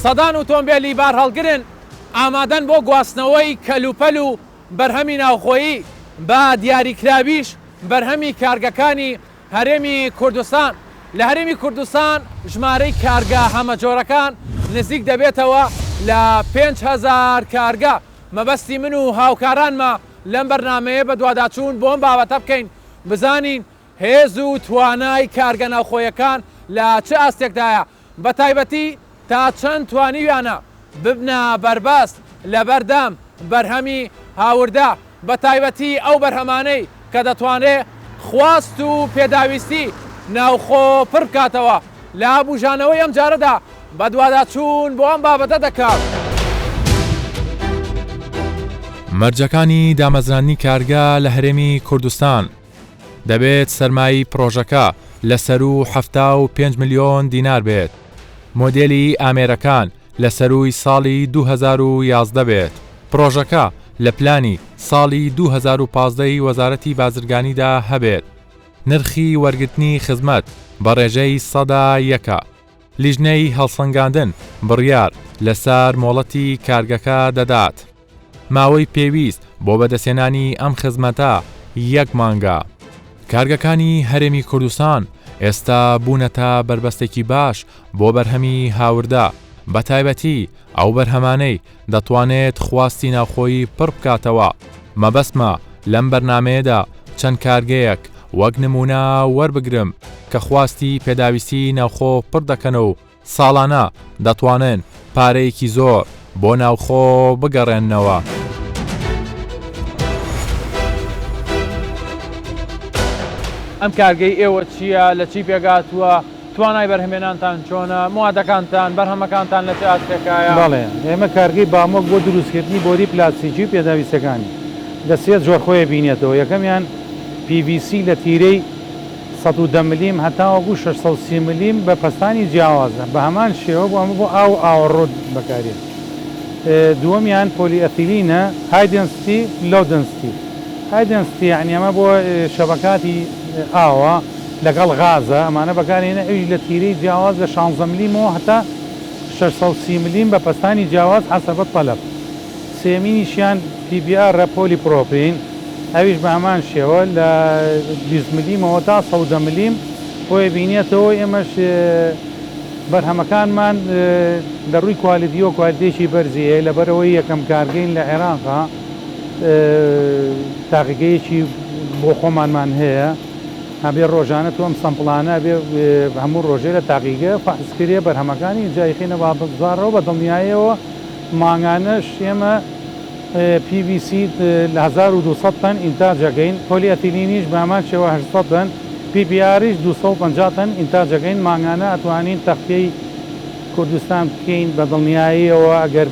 سەدان ئۆتۆمبیلی بار هەڵگرن ئامادەن بۆ گواستنەوەی کەلوپەل و بەرهەمی ناوخۆیی بە دیاریکراویش بەرهەمی کارگەکانی هەرێمی کوردستان لە هەرێمی کوردستان ژمارەی کارگە هەمەجۆرەکان نزیک دەبێتەوە لە 5,000 کارگە. مەبەستی من و هاوکارانمە لەم بەرنامەیە بە دوواداچوون بۆم بابەتە بکەین بزانین هێز و توانای کارگە ناوخۆیەکان لە چه ئاستێکدایە، بە تایبەتی تا چەند توانیویانە ببنە بەربەست لە بەردەم بەرهەمی هاوردا، بە تایبەتی ئەو بەرهەمانەی کە دەتوانێت خواست و پێداویستی ناوخۆ پڕ بکاتەوە. لە هەبوژانەوەی ئەم جارەدا بە دوواداچوون بۆ ئەم بابەتە دەکات. مەرجەکانی دامەزرانی کارگە لە هەرێمی کوردستان دەبێت سەرمایی پرۆژەکە لەسەر و 75 ملیۆن دینار بێت. مۆدێلی ئامێرەکان لە سەروی ساڵی 2011 بێت. پرۆژەکە لە پلانی ساڵی 2015 وەزارەتی بازرگانیدا هەبێت. نرخی وەرگرتنی خزمەت بە ڕێژەی 100%. لیژنەی هەڵسەنگاندن بڕیار لەسەر مۆڵەتی کارگەکە دەدات. ماوەی پێویست بۆ بەدەستێنانی ئەم خزمەتە 1 مانگە. کارگەکانی هەرێمی کوردستان ئێستا بوونەتە بربەستێکی باش بۆ بەرهەمی هاوردا، بە تایبەتی ئەو بەرهەمانەی دەتوانێت خواستی ناوخۆیی پڕ بکاتەوە. مەبەستمە لەم بەرنامەیەدا چەند کارگەیەک وەک نمونە وەربگرم کە خواستی پێداویستی ناوخۆ پڕ دەکەن و ساڵانە دەتوانن پارەیەکی زۆر بۆ ناوخۆ بگەڕێننەوە. ئەم کارگەی ئێوە چییە؟ لە چی پێگاتووە؟ توانای بەرهەمێنانتان چۆنە؟ موادەکانتان بەرهەمەکانتان لە چه ئاستێکایە؟ بەڵێ ئێمە کارگەی بامۆک بۆ دروستکردنی بۆری پلاستیکی و پێداویستەکانی لە 3 جۆر خۆیە بینێتەوە. یەکەمیان PVC لە تیرەی 110 ملیم هەتاوەکو 630 ملیم بە پەستانی جیاوازە، بە هەمان شێوە بۆ ئەمە بۆ ئاو ئاوەڕۆ بەکارێت. دووەمیان پۆلیئەتیلینە های دنسیتی لۆ دنسیتی. های دنسیتی یعنی ئەمە بۆ شەبەکاتی ئاوە لەگەڵ غازە، ئەمانە بەکارێنە ئەوی لە تیرەی جیاواز لە 16 ملیمەوە هەتا 630 ملیم بە پەستانی جیاواز حەسەبە تەلەب. سێمینیشیان PBR پۆلی پرۆپین، ئەویش بە هەمان شێوە لە 20 ملیمەوە تا 110 ملیم بۆیە بینێتەوە. ئێمەش بەرهەمەکانمان لە ڕووی کوالیتیۆ کوالیتێکی بەرزیە لەبەرەوەی یەکەم کارگەین لە عێراقا تاقیگەیەکی بۆ خۆمانمان هەیە، هەبێ ڕۆژانە تۆم سەمپڵانە بێ هەموو ڕۆژێ لە تاقیگە فحسکردێ بەرهەمەکانی جایخینە بازارەوە بە دڵنیاییەوە. مانگانەش ئێمە PVC لە 1200 تەن ئینتاجەکەین، پۆلیئەتیلینیش بە هەمان شێوە 800 تەن، PBRیش 250 تەن ئینتاجەکەین. مانگانە ئەتوانین تەختەی کوردستان بکەین بە دڵنیاییەوە ئەگەر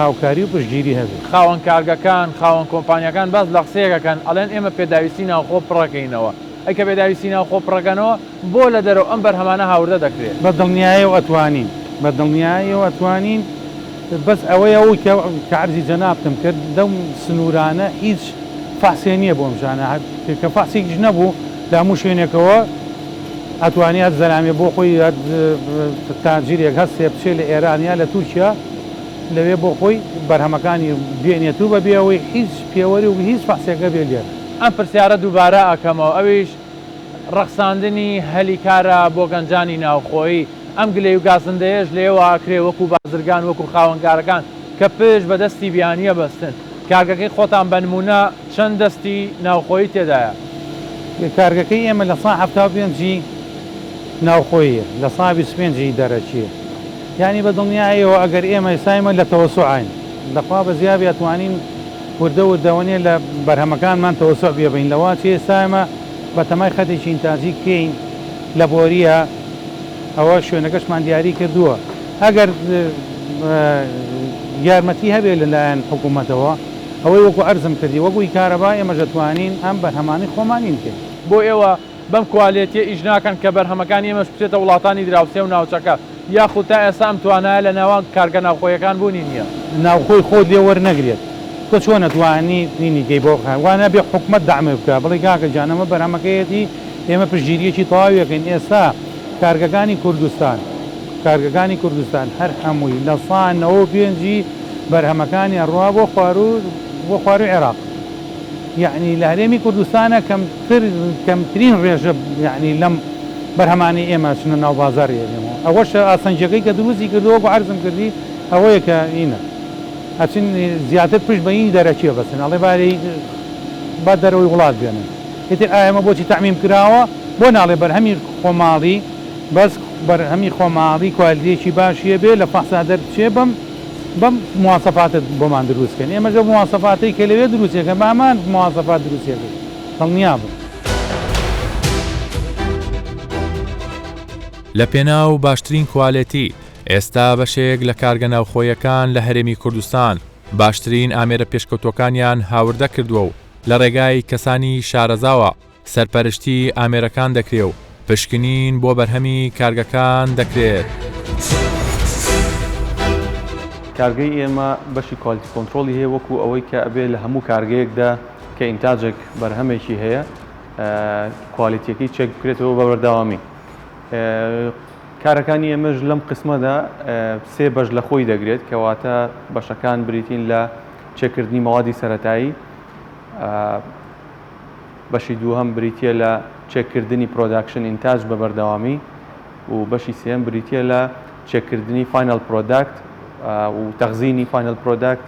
هاوکاری و پشتگیری هەبێت. خاوەن کارگەکان خاوەن کۆمپانیەکان باز لە قسەیەکەکەن ئەڵێن ئێمە پێداویستی ناوخۆ پڕەکەینەوە. ئەیکە پێداویستی ناوخۆ پڕەکەنەوە بۆ لە دەرەوە ئەم بەرهەمانە هاوردە دەکرێت. بە دڵنیاییەوە ئەتوانین، بە دڵنیاییەوە ئەتوانین. بەس ئەوەیە ئەوی کە عەرزی جەنابتم کرد دەم سنوورانە هیچ فەحسێ نییە بۆ ئەمژانە، کە فەحسێکیش نەبوو لە هەموو شوێنێکەوە ئەتوانێت زەلامی بۆ خۆی تاجیرێک هەستێ بچێت لە ئێران یا لە تورکیا لەوێ بۆ خۆی بەرهەمەکانی بێنێت و بەبێ ئەوەی هیچ پێوەری و هیچ فەحسێکە بێ لێر. ئەم پرسیارە دووبارە ئەکەمەوە، ئەویش ڕەخساندنی هەلی کارە بۆ گەنجانی ناوخۆیی. ئەم گلەی و گازندەیەش لێوە ئاکرێ وەکو بازرگان وەکو خاوەنکارەکان کە پێش بە دەستی بیانیە بەستن. کارگەکەی خۆتان بە نمونە چەند دەستی ناوخۆیی تێدایە؟ کارگەکەی ئێمە لە 175 ناوخۆیە، لە 125 دەرەچیە. یعنی بە دڵنیاییەوە ئەگەر ئێمە ئێسایمە لە تەوەسوعین لەخوا بە زیابی ئەتوانین وردە وردەوەنێ لە بەرهەمەکانمان تەوەسوع بێبین. لەوا چی ئێستایمە بە تەمای خەتێکی ئینتاجی بکەین لە بۆریە، ئەوە شوێنەکەشمان دیاری کردووە. ئەگەر یارمەتی هەبێت لەلایەن حکوومەتەوە ئەوەی وەکو ئەرزم کردی وەکوی کارەبا ئێمەش دەتوانین ئەم بەرهەمانی خۆمانین بکەین. بۆ ئێوە بەم کوالێتیە ئیش ناکەن کە بەرهەمەکانی ئێمەش بچێتە وڵاتانی دراوسێ و ناوچەکە، یاخود تا ئێستا ئەم توانایە لە ناوان کارگە ناوخۆیەکان بوونی نییە؟ ناوخۆی خۆت لێ وەرنەگرێت. تۆ چۆن نەتوانی نینی گەی بۆ وانە بێ حکومەت دەعمێ بکە بڵێ کاکە جانەمە بەرهەمەکەیەتی ئێمە پشتگیریەکی تەواویەکەین. ئێستا کارگەکانی کوردستان کارگەکانی کوردستان هەر هەمووی لە سانەوە پێنجی بەرهەمەکانی ئەڕوا بۆ خوار و عێراق یعنی لە هەرێمی کوردستانە کەمترین ڕێژە یعنی لەم بەرهەمانی ئێمە چنە ناو بازاڕێنەوە ئەوەش ئاسەنجەکەی کە دروستی کردەوە بۆ عەرزم کردی ئەوەیە کە ئینە هەچین زیاتر پشت بەینی دەرەچیە بەسن ئەڵێ بارەی با دەرەوەی وڵات بێنن ئێتر ئەمە بۆچی تەعمیم کراوە بۆ ناڵێ بەرهەمی خۆماڵی بەس بەرهەمی خۆماڵی کوالیتیەکی باشیە بێ لە فەحسا دەرچێ بەم مواسەفاتت بۆمان دروستکەن ئێمەش مواسەفاتی کە لەوێ دروستیەکە بامان مواسەفات دروستیەکە دڵنیا بوو لە پێناو باشترین کوالێتی ئێستا بەشێک لە کارگە ناوخۆیەکان لە هەرێمی کوردستان باشترین ئامێرە پێشکەوتوەکانیان هاوردە کردووە و لە ڕێگای کەسانی شارەزاوە سەرپەرشتی ئامێرەکان دەکرێ و پشکنین بۆ بەرهەمی کارگەکان دەکرێت. کارگەی ئێمە بەشی کوالیتی کۆنترۆلی هەیە وەکو ئەوەی کە ئەبێ لە هەموو کارگەیەکدا کە ئینتاجێک بەرهەمێکی هەیە کوالیتیەکەی چێک بکرێتەوە بە بەرداوامی. کارەکانی ئێمەش لەم قسمەدا سێ بەش لە خۆی دەگرێت کەواتە بەشەکان بریتین لە چێکردنی مەوادی سەرەتایی، بەشی دووهەم بریتیە لە چێککردنی پرۆداکشن ئینتاج بە بەردەوامی و بەشی سێم بریتیە لە چێککردنی فاینەل پرۆداکت و تەخزینی فاینەل پرۆداکت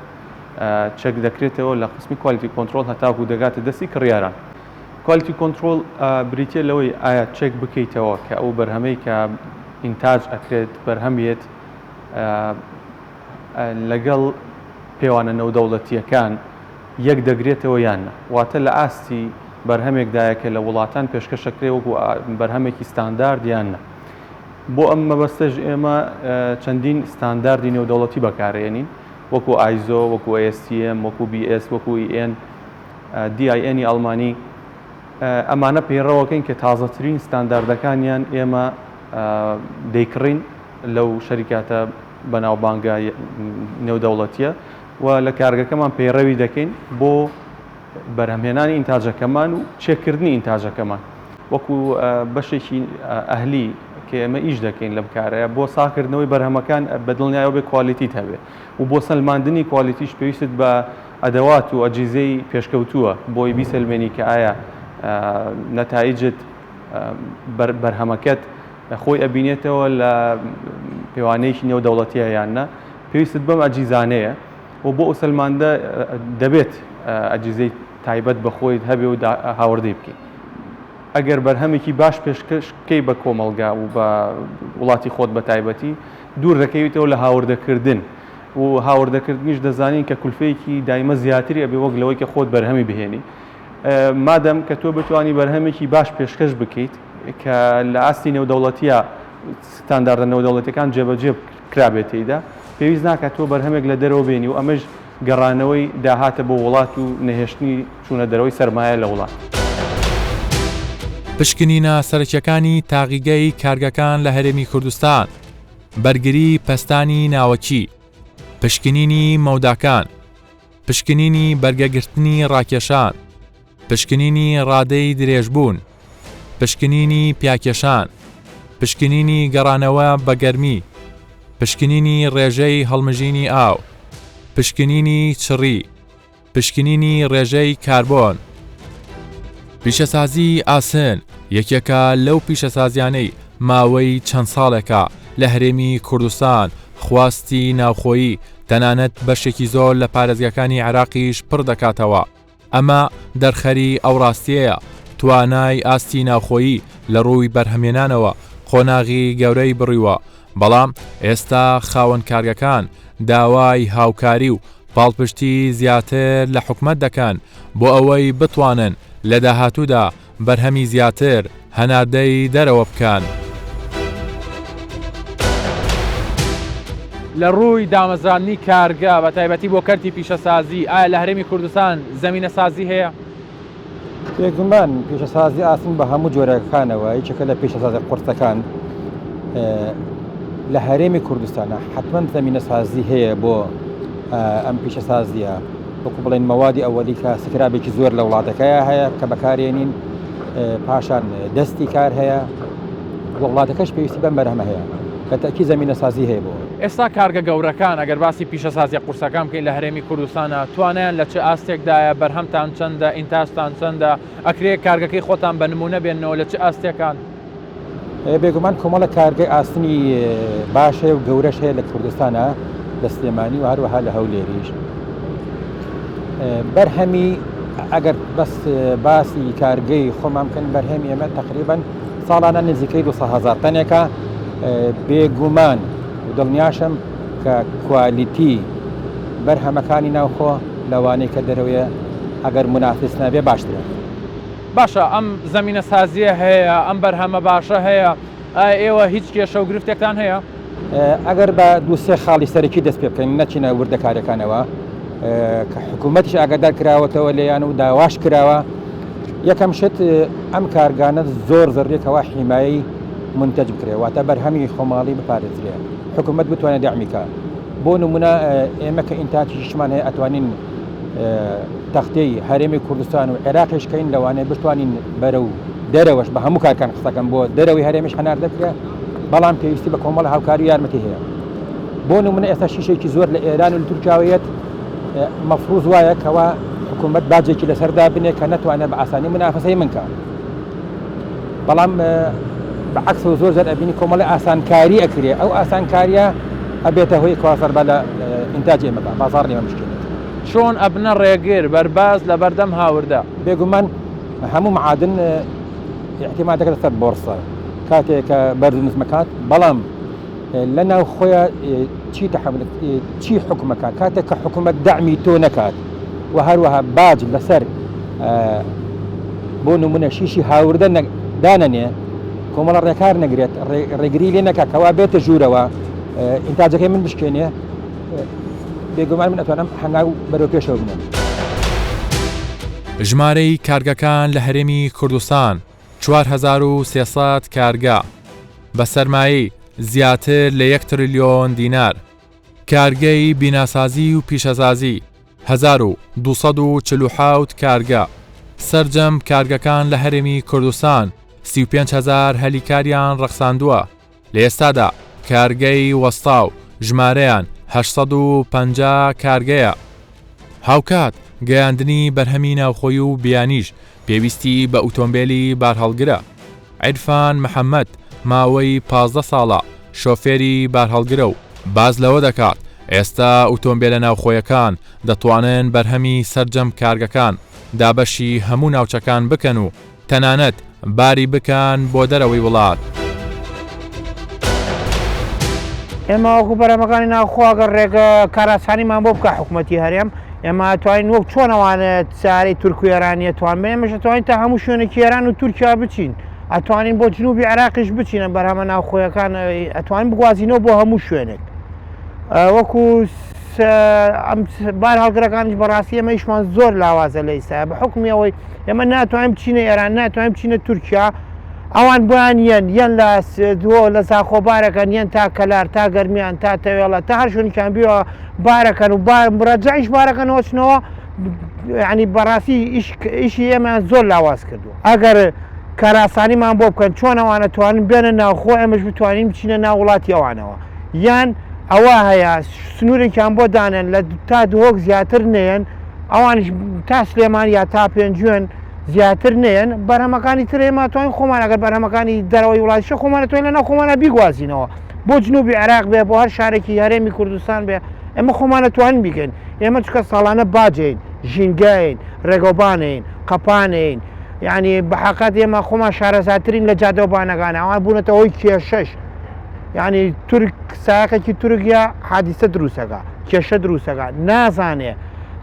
چێک دەکرێتەوە لە قسمی کوالیتی کۆنترۆل هەتاکو دەگاتە دەستی کڕیاران. کوالیتی کۆنترۆل بریتیە لەوەی ئایا چێک بکەیتەوە کە ئەو بەرهەمەی کە ئینتاج ئەکرێت بەرهەمێت لەگەڵ پێوانە نەودەوڵەتیەکان یەک دەگرێتەوە یانە، واتە لە ئاستی بەرهەمێکدایە کە لە وڵاتان پێشکەشەکرێ وەکو بەرهەمێکی ستاندارد یانە. بۆ ئەم مەبەستەش ئێمە چەندین ستانداردی نێودەوڵەتی بەکارهێنین وەکو ئایزۆ، وەکو ASTM، وەکو BS، وەکو EN، DIN ئەڵمانی. ئەمانە پەیڕەوەکەین کە تازەترین ستانداردەکانیان ئێمە دەیکڕین لەو شەریکاتە بەناوبانگە نێودەوڵەتیە و لە کارگەکەمان پەیڕەوی دەکەین بۆ بەرهەمهێنانی ئینتاجەکەمان و چێککردنی ئینتاجەکەمان وەکو بەشێکی ئەهلی کە ئێمە ئیش دەکەین لەم کارەیە بۆ ساکردنەوەی بەرهەمەکان بە دڵنیایەوە بێ کوالیتیت هەبێ و بۆ سەلماندنی کوالیتیش پێویستت بە ئەدەوات و ئەجیزەی پێشکەوتووە بۆی بیسەلمێنی کە ئایا نەتایجت بەرهەمەکەت خۆی ئەبینێتەوە لە پێوانەیەکی نێودەوڵەتیە یاننا، پێویستت بەم ئەجیزانەیە و بۆ ئوسلماندە دەبێت ئەجیزەی تایبەت بە خۆیت هەبێ و هاوردەی بکەیت. ئەگەر بەرهەمێکی باش پێشکەشکەی بە کۆمەڵگا و بە وڵاتی خۆت بە تایبەتی دوور دەکەویتەوە لە هاوردەکردن و هاوردەکردنیش دەزانین کە کولفەیەکی دایمە زیاتری ئەبێ وەک لەوەی کە خۆت بەرهەمی بهێنی. مادەم کە تۆ بتوانی بەرهەمێکی باش پێشکەش بکەیت کە لە ئاستی نێودەوڵەتیە ستانداردە نێودەوڵەتیەکان جێبەجێ کرابێتیدا، پێویست ناکات تۆ بەرهەمێک لە دەرەوە بێنی و ئەمەش گەڕانەوەی داهاتە بۆ وڵات و نەهێشتنی چوونە دەرەوەی سەرمایە لە وڵات. پشکنینە سەرەکیەکانی تاقیگەی کارگەکان لە هەرێمی کوردستان، بەرگری پەستانی ناوەکی، پشکنینی مەوداکان، پشکنینی بەرگەگرتنی ڕاکێشان، پشکنینی ڕادەی درێژبوون، پشکنینی پیاکێشان، پشکنینی گەڕانەوە بە گەرمی، پشکنینی ڕێژەی هەڵمژینی ئاو، پشکنینی چڕی، پشکنینی ڕێژەی کاربۆن. پیشەسازی ئاسن یەکێکە لەو پیشەسازیانەی ماوەی چەند ساڵێکە لە هەرێمی کوردستان خواستی ناوخۆیی تەنانەت بەشێکی زۆر لە پارێزگاکانی عێراقیش پڕ دەکاتەوە. ئەمە دەرخەری ئەو ڕاستیەیە توانای ئاستی ناوخۆیی لە ڕووی بەرهەمێنانەوە قۆناغی گەورەی بڕیوە، بەڵام ئێستا خاوەن کارگەکان داوای هاوکاری و پاڵپشتی زیاتر لە حکومەت دەکەن بۆ ئەوەی بتوانن لە داهاتوودا بەرهەمی زیاتر هەناردەی دەرەوە بکەن. لە ڕووی دامەزرانی کارگە بە تایبەتی بۆ کەرتی پیشەسازی ئایا لە هەرێمی کوردستان زەمینە سازی هەیە؟ بێگومان پیشەسازی ئاسن بە هەموو جۆرەکانەوە یەکێکە لە پیشەسازی قورسەکان لە هەرێمی کوردستانە حتمەن زەمینە سازی هەیە بۆ ئەم پیشەسازیە، وەکو بڵێن مەوادی ئەوەلی کە سکرابێکی زۆر لە وڵاتەکەیە هەیە کە بەکارێنین، پاشان دەستی کار هەیە، وڵاتەکەش پێویستی بەم بەرهەمە هەیە. کە تەکی زمینە سازی هەیە بۆ ئێستا کارگە گەورەکان ئەگەر باسی پیشەسازی قورسەکان بکەین لە هەرێمی کوردستانە توانیان لە چه ئاستێکدایە بەرهەمتان چەندە ئینتاژتان چەندە ئەکرێ کارگەکەی خۆتان بە نمونە بێنەوە لە چه ئاستێکان بێگومان کۆمەڵە کارگەی ئاستنی باش هەیە و گەورەش هەیە لە کوردستانە لە سلێمانی و هەروەها لە هەولێریش بەرهەمی ئەگەر بەس باسی کارگەی خۆمان بکەن بەرهەمی ئێمە تقریبان ساڵانە نزیکەی 200,000 تەنێکە بێگومان دڵنیاشم کە کوالیتی بەرهەمەکانی ناوخۆ لەوانەیە کە دەرەوەیە ئەگەر منافس نەبێ باشترە باشە ئەم زمینە سازیە هەیە ئەم بەرهەمە باشە هەیە ئێوە هیچ کێشە و گرفتێکتان هەیە ئەگەر بە دووسێ خاڵی سەرەکی دەست پێ بکەین نەچینە وردەکارەکانەوە کە حکوومەتیش ئاگادار کراوەتەوە لێیان و داواش کراوە یەکەم شت ئەم کارگانە زۆر زەڕێکەوە حیمایی منتەج بکرێ واتە بەرهەمی خۆماڵی بپارێزرێ حکوومەت بتوانێت داعمیکە بۆ نمونە ئێمە کە ئینتاجیشمان هەیە ئەتوانین تەختەی هەرێمی کوردستان و عێراقیشکەین لەوانەیە بتوانین بەرە و دەرەوەش بە هەموو کارکان قسەکەم بۆ دەرەوەی هەرێمیش هەنار دەکرێت بەڵام پێویستی بە کۆمەڵ هاوکاری یارمەتی هەیە بۆ نمونە ئێستا شیشێکی زۆر لە ئێران و لە تورکیاویەت مەفروض وایە کەوا حکوومەت باجێکی لەسەردا بنێ کە نەتوانێت بە ئاسانی منافسەی منکە بەڵام بەعکس و زۆر زەر ئەبینی کۆمەڵی ئاسانکاری ئەکرێ ئەو ئاسانکاریە ئەبێتە هۆی کۆسەر بە لە ئینتاج ئێمەکە بازاڕ لێمە مشکلێت چۆن ئەبنە ڕێگیر بەرباز لە بەردەم هاوردا بێگومان هەموو معادن احتیمال دەکرێت سەر بۆرسە کاتێک کە بەرزنس مەکات بەڵام لە ناو خۆیان چی حکومەکە کاتێک کە حکوومەت داعمی تۆ نەکات و هەروەها باج لەسەر بۆ نمونە شیشی هاوردە دانەنێ کۆمەڵە ڕێکار نەگرێت ڕێگری لێ نەکات کەوا بێتە ژوورەوە ئینتاجەکەی من بشکێنێ بێگومان من ئەتوانم هەنگاو بەرەو پێشەوە بنێم ژمارەی کارگەکان لە هەرێمی کوردستان 4300 کارگا بە سەرمایی زیاتر لە 1 تریلیۆن دینار کارگەی بیناسازی و پیشەسازی 1247 کارگا سەرجەم کارگەکان لە هەرێمی کوردستان 35,000 هەلیکاریان ڕەخساندووە لە ئێستادا کارگەی وەستاو ژمارەیان 850 کارگەیە هاوکات گەیاندنی بەرهەمی ناوخۆی و بیانیش پێویستی بە ئۆتۆمبیلی بارهەڵگرە عیرفان محەممەد ماوەی 15 ساڵە شۆفێری بارهەڵگرە و باز لەوە دەکات ئێستا ئۆتۆمبیلە ناوخۆیەکان دەتوانن بەرهەمی سەرجەم کارگەکان دابەشی هەموو ناوچەکان بکەن و تەنانەت باری بکەن بۆ دەرەوەی وڵات ئێمە وەکو بەرهەمەکانی ناوخۆگەر ڕێگە کاراسانیمان بۆ بکە حکوومەتی هەرێم ئێمە ئەتوانین وەک چۆنەوانێت چارەی تورک و ئێرانیە توان بێ ئێمەش ئەتوانین تا هەموو شوێنێکی ئێران و تورکیا بچین ئەتوانین بۆ جنوبی عێراقیش بچینە بەرهەمە ناوخۆیەکان ئەتوانین بگوازینەوە بۆ هەموو شوێنێک وەکو بار هەڵگرەکانیش بەڕاستی ئێمە ئیشمان زۆر لاوازە لە ئێستا بە حکمی ئەوەی ئێمە ناتوانین بچینە ئێران ناتوانین بچینە تورکیا ئەوان بۆیان یەن لە زاخۆبارەکەن یەن تا کەلار تا گەرمیان تا تەوێڵە تا هەر شوێنیان بیەوە بارەکەن و ڕەجایش بارەکەنەوە چنەوە ینی بەڕاستی ئیشی ئێمە زۆر لاواز کردووە ئەگەر کاراسانیمان بۆ بکەن چۆن ئەوانە توانین بێنە ناوخۆ ئێمەش بتوانین بچینە ناو وڵاتی ئەوانەوە یان ئەوە هەیە سنوورێکیان بۆ دانێن لە تا دووەک زیاتر نێن ئەوانش تا سلێمان یا تا پێنجوێن زیاتر نێن بەرهەمەکانی تر ئێمە توانین خۆمان ئەگەر بەرهەمەکانی دەرەوەی وڵاتیشە خۆمانە توانین لەناو خۆمانە بیگوازینەوە بۆ جنوبی عێراق بێ بۆ هەر شارێکی هەرێمی کوردستان بێ ئێمە خۆمانە توانین بیکەین ئێمە چکە ساڵانە باجین ژینگەین ڕێگەوبانین قەپانین یعنی بەحقات ئێمە خۆمان شارەزاترین لە جادەوبانەکانە ئەوان بوونەتە هۆی کێشەش یعنی تورک ساکێکی تورکیا حادیسە دروستەکە کێشە دروستەکە نازانێ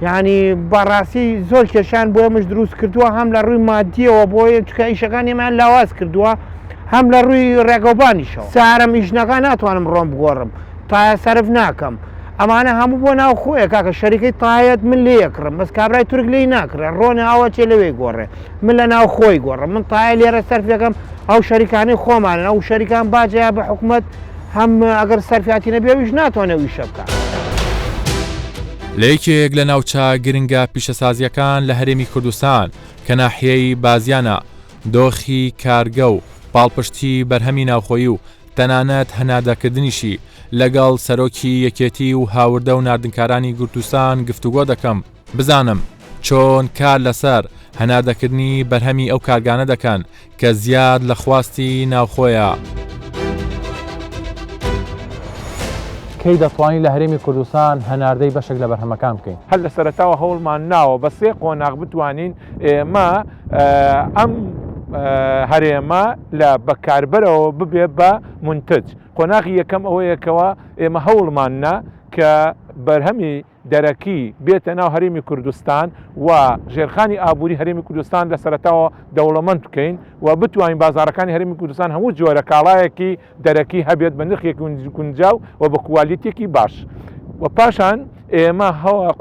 یعنی بەڕاستی زۆر کێشان بۆ ئێمەش دروست کردووە هەم لە ڕووی مادیەوە بۆیە چکە ئیشەکان ئێمان لاواز کردووە هەم لە ڕووی ڕێگەوبانیشەوە سارە میژنەکان ناتوانم ڕۆم بگۆڕم تایە سەرف ناکەم ئەمانە هەموو بۆ ناو خۆیە کاکە شەریکەی تایەت من لێ یەکڕم بەس کابرای تورک لێی ناکرێ ڕۆنە ئەوە چێ لەوێ گۆڕێ من لە ناو خۆی گۆڕم من تایە لێرە سەرفەکەم ئەو شەریکانەی خۆمانن ئەو شەریکان باجەیە بە حکوومەت هەم ئەگەر سەرفیاتی نەبێویش ناتوانێت ویشە بکە لە یەکێک لە ناوچە گرنگە پیشەسازیەکان لە هەرێمی کوردستان کە ناحیەی بازیانە دۆخی کارگە و باڵپشتی بەرهەمی ناوخۆیی و تەنانەت هەنادەکردنیشی لەگەڵ سەرۆکی یەکێتی و هاوردە و ناردنکارانی گورتوستان گفتوگۆ دەکەم بزانم چۆن کار لەسەر هەنادەکردنی بەرهەمی ئەو کارگانە دەکەن کە زیاد لە خواستی ناوخۆیە. کەی دەتوانین لە هەرێمی کوردستان هەناردەی بەشێک لە بەرهەمەکان بکەین؟ هەر لە سەرەتاوە هەوڵمان ناوە بە سێ قۆناغ بتوانین ئێمە ئەم هەرێمە لە بەکاربەرەوە ببێ بە منتج. قۆناغی یەکەم ئەوەیەکەوە ئێمە هەوڵمان نا کە بەرهەمی دەرەکی بێتە ناو هەرێمی کوردستان و ژێرخانی ئابووری هەرێمی کوردستان لە سەرەتاوە دەوڵەمەند بکەین و بتوانین بازارەکانی هەرێمی کوردستان هەموو جۆرە کاڵایەکی دەرەکی هەبێت بە نرخێکی گونجاو و بە کوالیتێکی باش. و پاشان ئێمە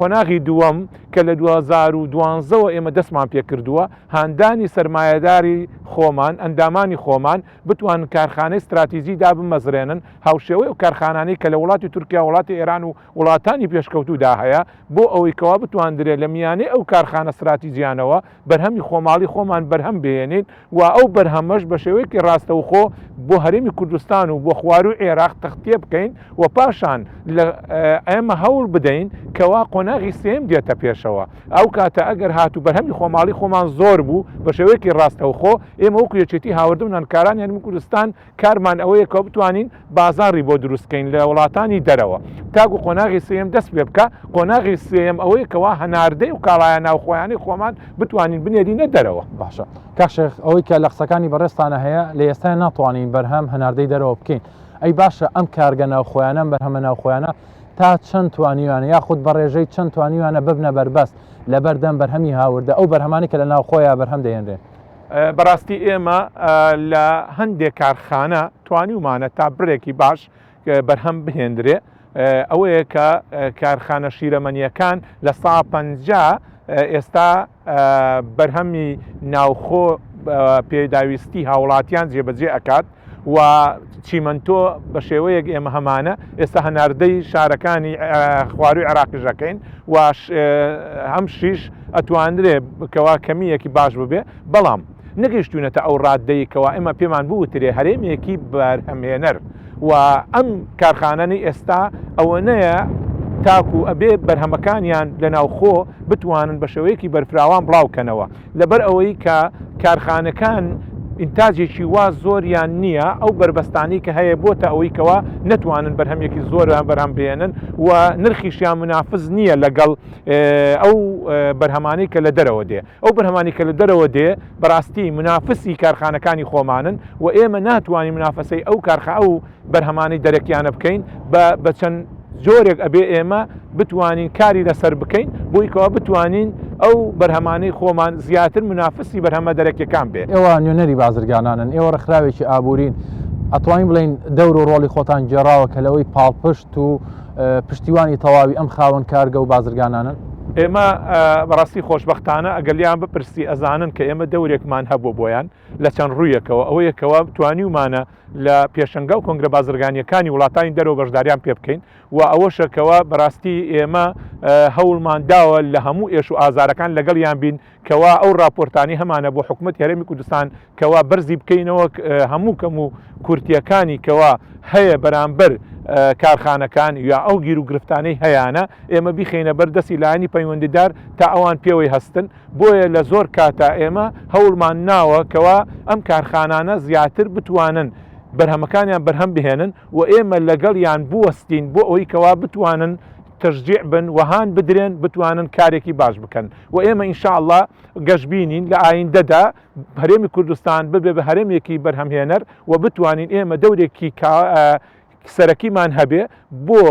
قۆناغی دووەم کە لە 2012ەوە ئێمە دەستمان پێ کردووە هاندانی سەرمایەداری خۆمان ئەندامانی خۆمان بتوانن کارخانەی استراتیژیدا بمەزرێنن هاوشێوەی و کارخانانەی کە لە وڵاتی تورکیا وڵاتی ئێران و وڵاتانی پێشکەوتوودا هەیە بۆ ئەوەی کەوا بتواندرێت لە میانەی ئەو کارخانە استراتیژیانەوە بەرهەمی خۆماڵی خۆمان بەرهەم بێنین و ئەو بەرهەمەش بە شێوەیەکی ڕاستەوخۆ بۆ هەرێمی کوردستان و بۆ خوار و عێراق تەختێ بکەین و پاشان ئێمە هەوڵ بدەین کەوا قۆناغی سێم دێتە پێشەوە. ئەو کاتە ئەگەر هاتوو بەرهەمی خۆماڵی خۆمان زۆر بوو بە شێوەیەکی ڕاستەوخۆ ئێمە وەکو یەکێتی هاوردە و نانکاران هەرێمی کوردستان کارمان ئەوەیە کە بتوانین بازاڕی بۆ دروستکەین لە وڵاتانی دەرەوە تاکو قۆناغی سێم دەست پێ بکە. قۆناغی سێم ئەوەیە کەوا هەناردەی و کاڵایە ناوخۆیانی خۆمان بتوانین بنێرینە دەرەوە. باشە کاشێخ ئەوەی کە لە قسەکانی بەڕێستانە هەیە لە ئێستا ناتوانین بەرهەم هەناردەی دەرەوە بکەین. ئەی باشە ئەم کارگە ناوخۆیانە بەرهەمە ناوخۆیانە تا چەند توانیوانە یاخود بە ڕێژەی چەند توانیوانە ببنە بەربەست لە بەردەم بەرهەمی هاوردە ئەو بەرهەمانی کە لە ناوخۆیان بەرهەم دەهێنرێن؟ بەڕاستی ئێمە لە هەندێک کارخانە توانیومانە تا برێکی باش بەرهەم بهێنرێ. ئەوەیە کە کارخانە شیرەمەنیەکان لە 150 ئێستا بەرهەمی ناوخۆ پێداویستی هاوڵاتیان جێبەجێ ئەکات و چیمەنتۆ بە شێوەیەک ئێمە هەمانە ئێستا هەناردەی شارەکانی خواروی عێراقیژەکەین و هەم شیش ئەتواندرێ کەوا کەمیەکی باش ببێ بەڵام نەگەیشتوونەتە ئەو ڕاددەیەکەوە ئێمە پێمان بوترێ هەرێمێکی بەرهەمهێنەر و ئەم کارخانەی ئێستا ئەوە نەیە تاکو ئەبێ بەرهەمەکانیان لە ناوخۆ بتوانن بە شێوەیەکی بەرفراوان بڵاوکەنەوە لەبەر ئەوەی کە کارخانەکان ئینتاجێکی وا زۆریان نییە ئەو بربەستانی کە هەیە بۆتە ئەوەی کەوا نەتوانن بەرهەمێکی زۆریان بەرهەم بێنن و نرخیشیان منافز نییە لەگەڵ ئەو بەرهەمانی کە لە دەرەوە دێ. ئەو بەرهەمانی کە لە دەرەوە دێ بەڕاستی منافسی کارخانەکانی خۆمانن و ئێمە ناتوانین منافسەی ئەو ئەو بەرهەمانی دەرەکیانە بکەین بە چەند جۆرێک ئەبێ ئێمە بتوانین کاری لەسەر بکەین بۆی کەوا بتوانین ئەو بەرهەمانەی خۆمان زیاتر منافسی بەرهەمە دەرەکیەکان بێت. ئێوە نوێنەری بازرگانانن ئێوە ڕێکخراوێکی ئابوورین ئەتوانین بڵین دەور و ڕۆڵی خۆتان گێڕاوە کە لەوەی پاڵپشت و پشتیوانی تەواوی ئەم خاوەن کارگە و بازرگانانن؟ ئێمە بەڕاستی خۆشبەختانە ئەگەلیان بپرسی ئەزانن کە ئێمە دەورێکمان هەبوو بۆیان لە چەند ڕوویەکەوە ئەوەیەکەوە توانیومانە لە پێشنگا و کۆنگرە بازرگانیەکانی وڵاتانی دەرەوە بەشداریان پێ بکەین و ئەوەشەکەوە بەڕاستی ئێمە هەوڵمان داوە لە هەموو ئێش و ئازارەکان لەگەڵیان بین کەوا ئەو راپۆرتانی هەمانە بۆ حکوومەت هەرێمی کوردستان کەوا بەرزی بکەینەوە هەموو کەم و کورتیەکانی کەوا هەیە بەرامبەر کارخانەکان یا ئەو گیر و گرفتانەی هەیەە ئێمە بیخینە بەردەستی لایانی پەیوەندیدار تا ئەوان پێوەی هەستن بۆیە لە زۆر کاتە ئێمە هەوڵمان ناوە کەوا ئەم کارخانانە زیاتر بتوانن بەرهەمەکانیان بەرهەم بهێنن و ئێمە لەگەڵ یان بوەستین بۆ ئەوەی کەوا بتوانن تشجیع بن وهان بدرێن بتوانن کارێکی باش بکەن و ئێمە ئینشاءالله گەشببینین لە ئایندەدا هەرێمی کوردستان ببێ بە هەرێمێکی بەرهەمهێنەر و بتوانین ئێمە دەورێکی سەرەکیمان هەبێ بۆ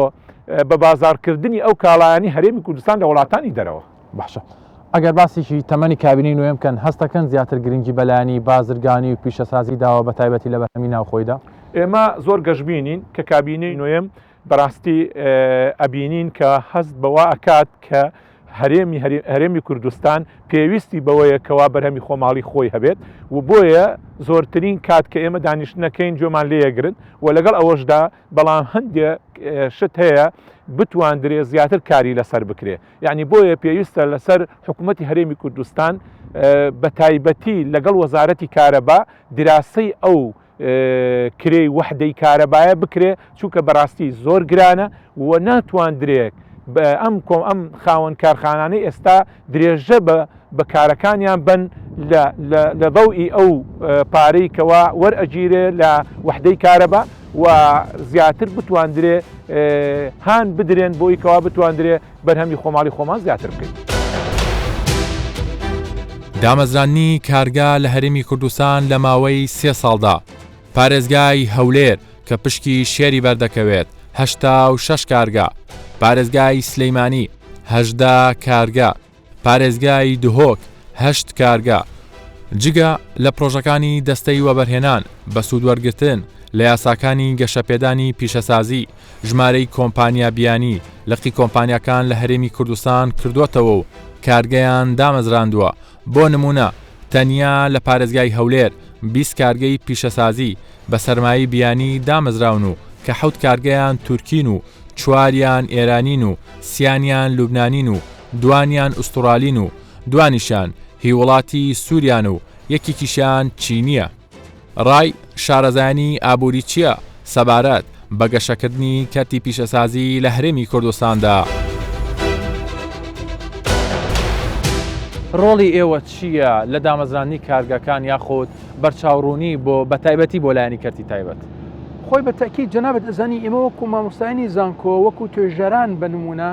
بە بازارکردنی ئەو کاڵایانی هەرێمی کوردستان لە وڵاتانی دەرەوە. باشە ئەگەر باسێکی تەمەنی کابینی نوێم کەن هەستەکەن زیاتر گرنگی بەلایانی بازرگانی و پیشەسازی داوە بە تایبەتی لە بەرهەمی ناوخۆیدا؟ ئێمە زۆر گەشببینین کە کابینەی نوێم بەڕاستی ئەبینین کە هەست بەوا ئەکات کە هەرێمی کوردستان پێویستی بەوەیە کەوا بەرهەمی خۆماڵی خۆی هەبێت و بۆیە زۆرترین کات کە ئێمە دانیشتنەکەین جۆمان لێگرن و لەگەڵ ئەوەشدا بەڵام هەندێک شت هەیە بتواندرێ زیاتر کاری لەسەر بکرێ. یعنی بۆیە پێویستە لەسەر حکوومەتی هەرێمی کوردستان بە تایبەتی لەگەڵ وەزارەتی کارەبا دراسی ئەو کرێی وحدەی کارەبایە بکرێ چونکە بەڕاستی زۆر گرانە و ناتواندرێت ئەم خاوەن کارخانانەی ئێستا درێژە بە کارەکانیان بن لە ضەوئی ئەو پارەی کەوا وەرئەگیرێ لە وحدەی کارەبا و زیاتر بتواندرێ هان بدرێن بۆی کەوا بتواندرێ بەرهەمی خۆماڵی خۆمان زیاتر بکەین. دامەزرانی کارگا لە هەرێمی کوردستان لە ماوەی 3 ساڵدا پارێزگای هەولێر کە پشکی شێری بەردەکەوێت 86 کارگا، پارێزگای سلەیمانی 18 کارگا، پارێزگای دهۆک 8 کارگا، جگە لە پرۆژەکانی دەستەی وەبەرهێنان بە سوودوەرگرتن لە یاساکانی گەشەپێدانی پیشەسازی ژمارەی کۆمپانیا بیانی لەقی کۆمپانیاکان لە هەرێمی کوردستان کردوتەوە و کارگەیان دامەزراندووە. بۆ نمونە تەنیا لە پارێزگای هەولێر 20 کارگەی پیشەسازی بە سەرمایی بیانی دامەزراون و کە 7 کارگەیان تورکین و 4یان ئێرانین و 3یان لوبنانین و 2یان ئوسترالین و 2نیشان هیوڵاتی سووریان و 1کیشان چینیە. ڕای شارەزانی ئابووری چییە؟ سەبارەت بە گەشەکردنی کەرتی پیشەسازی لە هەرێمی کوردستاندا. ڕۆڵی ئێوە چییە لە دامەزرانی کارگەکان یاخۆت بەرچاوڕوونی بۆ بەتایبەتی بۆ لایەنی کەرتی تایبەت؟ خۆی بە تاکید جەنابەت ئەزانی ئێمە وەکو مامۆستایانی زانکۆ وەکو توێژەران بنمونە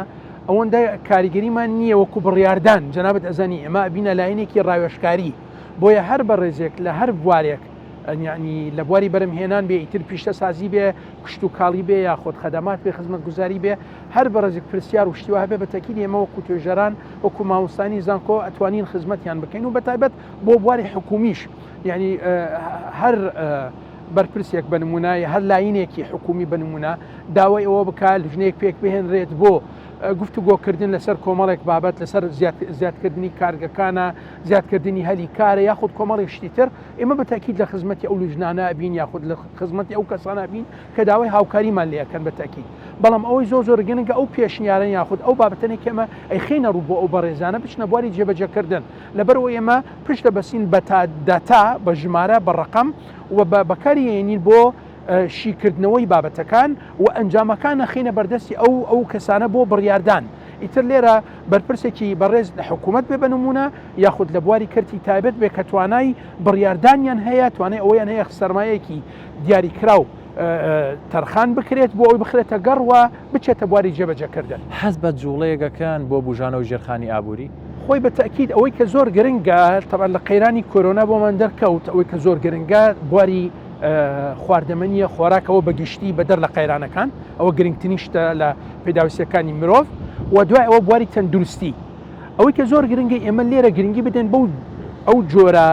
ئەوەندە کاریگەریمان نییە وەکو بڕیاردان. جەنابەت ئەزانی ئێمە بینە لایەنێکی ڕاوێژکاری بۆیە هەر بە ڕێزێک لە هەر بوارێک ینی لە بواری بەرەمهێنان بێ ئیتر پیشتە سازی بێ کشت و کاڵی بێ یا خۆت خەدەمات بێ خزمەت گوزاری بێ هەر بە ڕێزێک پرسیار و شتیوە هەبێ بە تاکید ئێمە وەکو توێژەران وەکو مامۆستانی زانکۆ ئەتوانین خزمەتیان بکەین و بەتایبەت بۆ بواری حکومیش ینی هەر بەرپرسێک بنمونای هەر لاینێکی حکومی بنمونە داوای ئەوە بکات لژنەیەک پێک بهێنرێت بۆ گفتوگۆکردن لەسەر کۆمەڵێک بابەت لەسەر زیادکردنی کارگەکانە زیادکردنی هەلی کارە یاخود کۆمەڵی شتیتر ئێمە بە تاکید لە خزمەتی ئەو لژنانە بین یاخود لە خزمەتی ئەو کەسانە بین کە داوای هاوکاریمان لێەکەن بە تاکید. بەڵام ئەوەی زۆر گەنگە ئەو پێشنیارن یاخود ئەو بابەتەنێک ئێمە ئەیخینە ڕوو بۆ ئەو بەڕێزانە بچنە بواری جێبەجێکردن لەبەرەوە ئێمە پشتە بەسین بە داتا بە ژمارە بە ڕقم و بەکاریێنین بۆ شیکردنەوەی بابەتەکان و ئەنجامەکان نەخینە بەردەستی ئەو کەسانە بۆ بڕیاردان. ئیتر لێرە بەرپرسێکی بەڕێز لە حکوومەت بێ بنمونە یاخود لە بواری کەرتی تایبەت بێ کە توانای بڕیاردانیان هەیە توانای ئەویان هەیە سەرمایەکی دیاریکراو تەرخان بکرێت بۆ ئەوی بخرێتە گەڕوە بچێتە بواری جێبەجێکردن. حەز بە جوڵەیەکەکان بۆ بژانە و ژێرخانی ئابووری؟ خۆی بە تاکید ئەوەی کە زۆر گرنگە تەبەن لە قەیرانی کۆرۆنا بۆمان دەرکەوت ئەوەی کە زۆر گرنگە بواری خواردەمەنیە خۆراکەوە بەگشتی بەدەر لە قەیرانەکان ئەوە گرنگترین شتە لە پێداویستەکانی مرۆڤ و دوای ئەوە بواری تەندروستی ئەوەی کە زۆر گرنگی ئێمە لێرە گرنگی بدەن بەو ئەو جۆرە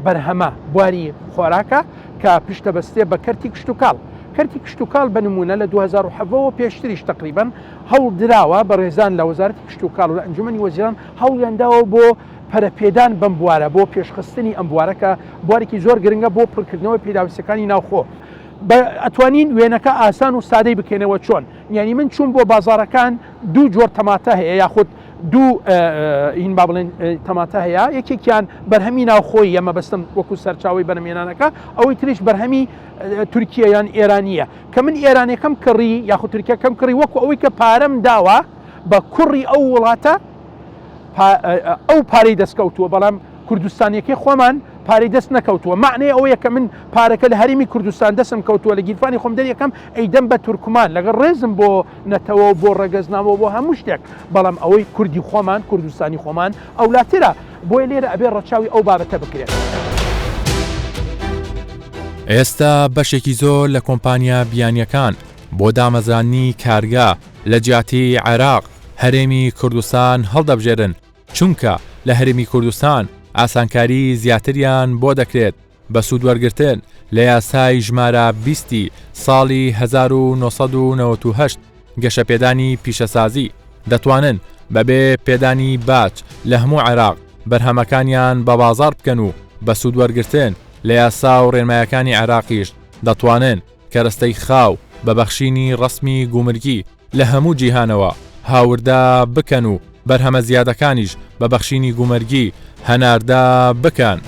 بەرهەمە بواری خۆراکە کە پشتە بەستێ بە کەرتی کشت و کاڵ. کەرتی کشت و کاڵ بنمونە لە 2007ەوە پێشتریش تقریبا هەوڵ دراوە بە ڕێزان لە وەزارەتی کشت و کاڵ و لە ئەنجومەنی وەزیران هەوڵیانداوە بۆ پەرەپێدان بەم بوارە بۆ پێشخستنی ئەم بوارەکە بوارێکی زۆر گرنگە بۆ پڕکردنەوەی پێداویستەکانی ناوخۆ. ئەتوانین وێنەکە ئاسان و سادەی بکەنەوە چۆن ینی من چوون بۆ بازارەکان دوو جۆر تەماتە هەیە یاخود دوو هین با بڵێن تەماتە هەیە یەکێکیان بەرهەمی ناوخۆی ئەمە بەستم وەکو سەرچاوی بەرهەمێنانەکە ئەوەی تریش بەرهەمی تورکیە یان ئێرانیە کە من ئێرانەکەم کڕی یاخود تورکیەکەم کڕی وەکو ئەوەی کە پارەم داوە بە کوڕی ئەو وڵاتە ئەو پارەی دەستکەوتووە بەڵام کوردستانیەکەی خۆمان پارەی دەست نەکەوتووە معنی ئەوەیە کە من پارەکە لە هەرێمی کوردستان دەستم کەوتووە لە گیرفانی خۆم دەریەکەم ئەیدەم بە تورکمان لەگەڵ ڕێزم بۆ نەتەوە بۆ ڕێگەزنامەوە بۆ هەموو شتێک بەڵام ئەوەی کوردی خۆمان کوردستانی خۆمان ئەولاترە بۆیە لێرە ئەبێ ڕەچاوی ئەو بابەتە بکرێت. ئێستا بەشێکی زۆر لە کۆمپانیا بیانیەکان بۆ دامەزانی کارگا لە جیاتی عێراق هەرێمی کوردستان هەڵدەبژێرن چونکە لە هەرێمی کوردستان ئاسانکاری زیاتریان بۆ دەکرێت بە سوودوەرگرتن لە یاسای ژمارە 20 ساڵی 1998 گەشەپێدانی پیشەسازی دەتوانن بەبێ پێدانی باج لە هەموو عێراق بەرهەمەکانیان بە بازار بکەن و بە سوودوەرگرتن لە یاسا و ڕێنمایەکانی عێراقیش دەتوانن کەرەستەی خاو بە بەخشینی ڕسمی گومرگی لە هەموو جیهانەوە هاوردا بکەن و بەرهەمە زیادەکانیش بە بەخشینی گومرگی هەناردا بکەن.